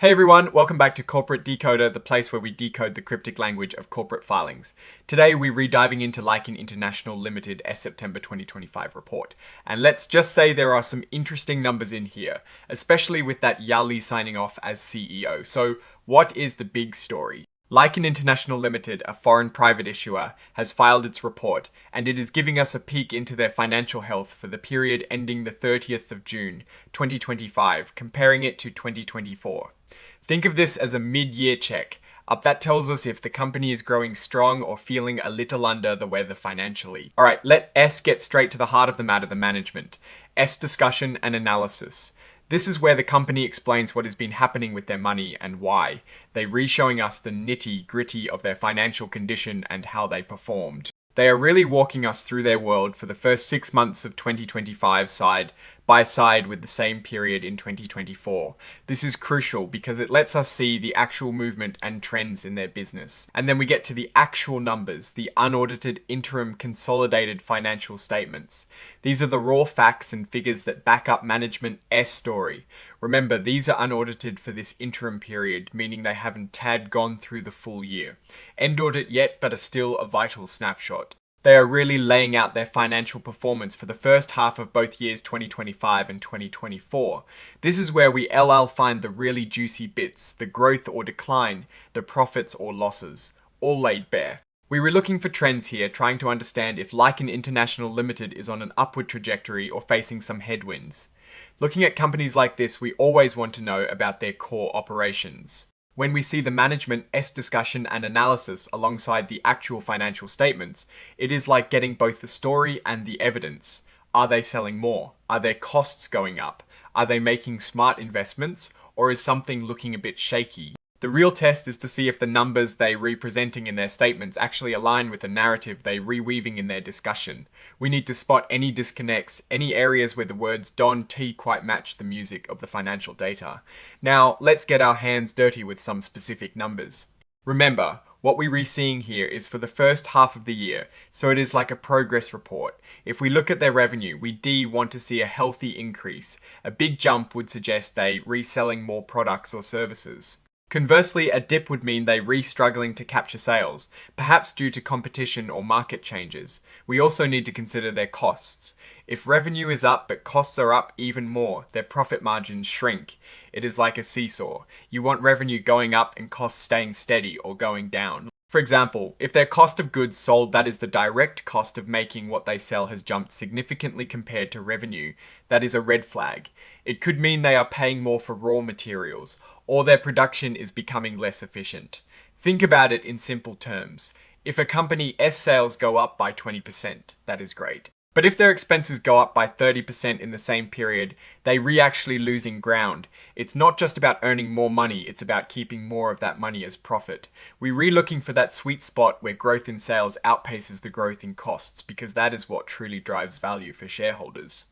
Hey everyone, welcome back to Corporate Decoder, the place where we decode the cryptic language of corporate filings. Today we're re-diving into Lichen International Limited September 2025 report. And let's just say there are some interesting numbers in here, especially with that Yali signing off as CEO. So what is the big story? Lichen International Limited, a foreign private issuer, has filed its report, and it is giving us a peek into their financial health for the period ending the 30th of June, 2025, comparing it to 2024. Think of this as a mid-year check. That tells us if the company is growing strong or feeling a little under the weather financially. Alright, let S get straight to the heart of the matter, the management. S discussion and analysis. This is where the company explains what has been happening with their money and why. They re-showing us the nitty-gritty of their financial condition and how they performed. They are really walking us through their world for the first 6 months of 2025 side by side with the same period in 2024. This is crucial because it lets us see the actual movement and trends in their business. And then we get to the actual numbers, the unaudited interim consolidated financial statements. These are the raw facts and figures that back up management S story. Remember, these are unaudited for this interim period, meaning they haven't gone through the full year. End audit yet, but are still a vital snapshot. They are really laying out their financial performance for the first half of both years 2025 and 2024. This is where we find the really juicy bits, the growth or decline, the profits or losses, all laid bare. We were looking for trends here, trying to understand if Lichen International Limited is on an upward trajectory or facing some headwinds. Looking at companies like this, we always want to know about their core operations. When we see the management S discussion and analysis alongside the actual financial statements, it is like getting both the story and the evidence. Are they selling more? Are their costs going up? Are they making smart investments? Or is something looking a bit shaky? The real test is to see if the numbers they representing in their statements actually align with the narrative they reweaving in their discussion. We need to spot any disconnects, any areas where the words don't quite match the music of the financial data. Now, let's get our hands dirty with some specific numbers. Remember, what we're seeing here is for the first half of the year, so it is like a progress report. If we look at their revenue, we want to see a healthy increase. A big jump would suggest they reselling more products or services. Conversely, a dip would mean they struggling to capture sales, perhaps due to competition or market changes. We also need to consider their costs. If revenue is up but costs are up even more, their profit margins shrink. It is like a seesaw. You want revenue going up and costs staying steady or going down. For example, if their cost of goods sold, that is the direct cost of making what they sell, has jumped significantly compared to revenue, that is a red flag. It could mean they are paying more for raw materials, or their production is becoming less efficient. Think about it in simple terms. If a company S sales go up by 20%, that is great. But if their expenses go up by 30% in the same period, they actually losing ground. It's not just about earning more money, it's about keeping more of that money as profit. We're looking for that sweet spot where growth in sales outpaces the growth in costs, because that is what truly drives value for shareholders.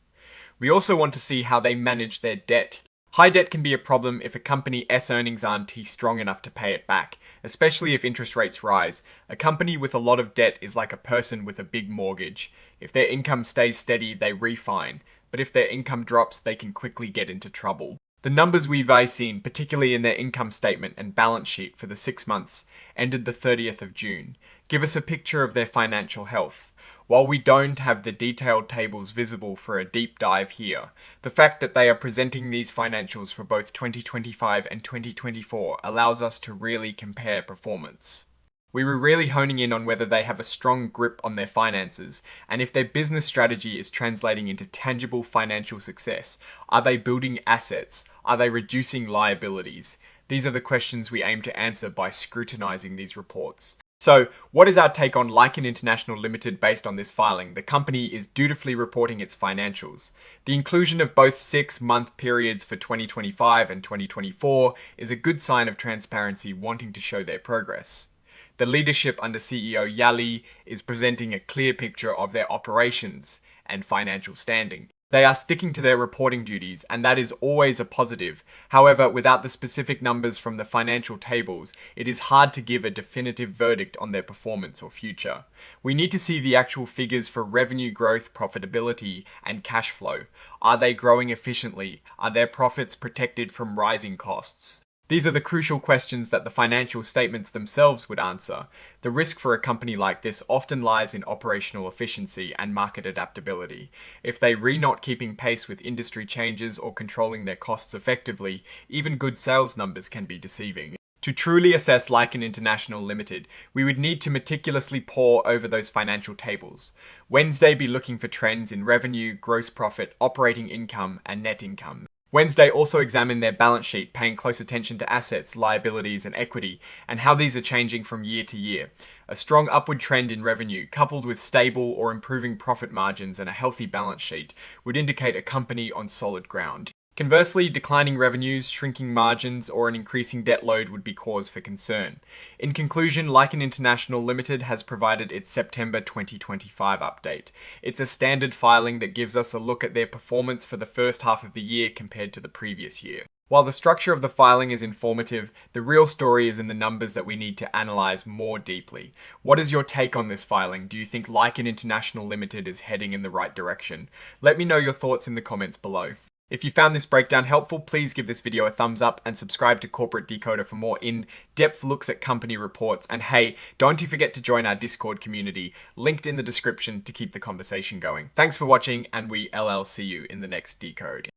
We also want to see how they manage their debt. High debt can be a problem if a company S earnings aren't strong enough to pay it back, especially if interest rates rise. A company with a lot of debt is like a person with a big mortgage. If their income stays steady, they refine, but if their income drops, they can quickly get into trouble. The numbers we've seen, particularly in their income statement and balance sheet for the 6 months, ended the 30th of June, give us a picture of their financial health. While we don't have the detailed tables visible for a deep dive here, the fact that they are presenting these financials for both 2025 and 2024 allows us to really compare performance. We were really honing in on whether they have a strong grip on their finances, and if their business strategy is translating into tangible financial success. Are they building assets? Are they reducing liabilities? These are the questions we aim to answer by scrutinizing these reports. So, what is our take on Lichen International Limited based on this filing? The company is dutifully reporting its financials. The inclusion of both 6-month periods for 2025 and 2024 is a good sign of transparency, wanting to show their progress. The leadership under CEO Yali is presenting a clear picture of their operations and financial standing. They are sticking to their reporting duties, and that is always a positive. However, without the specific numbers from the financial tables, it is hard to give a definitive verdict on their performance or future. We need to see the actual figures for revenue growth, profitability, and cash flow. Are they growing efficiently? Are their profits protected from rising costs? These are the crucial questions that the financial statements themselves would answer. The risk for a company like this often lies in operational efficiency and market adaptability. If they are not keeping pace with industry changes or controlling their costs effectively, even good sales numbers can be deceiving. To truly assess Lichen International Limited, we would need to meticulously pore over those financial tables. Wednesday be looking for trends in revenue, gross profit, operating income, and net income. Wednesday also examine their balance sheet, paying close attention to assets, liabilities, and equity, and how these are changing from year to year. A strong upward trend in revenue, coupled with stable or improving profit margins and a healthy balance sheet, would indicate a company on solid ground. Conversely, declining revenues, shrinking margins, or an increasing debt load would be cause for concern. In conclusion, Lichen International Limited has provided its September 2025 update. It's a standard filing that gives us a look at their performance for the first half of the year compared to the previous year. While the structure of the filing is informative, the real story is in the numbers that we need to analyze more deeply. What is your take on this filing? Do you think Lichen International Limited is heading in the right direction? Let me know your thoughts in the comments below. If you found this breakdown helpful, please give this video a thumbs up and subscribe to Corporate Decoder for more in-depth looks at company reports. And hey, don't you forget to join our Discord community, linked in the description to keep the conversation going. Thanks for watching, and we LL see you in the next Decode.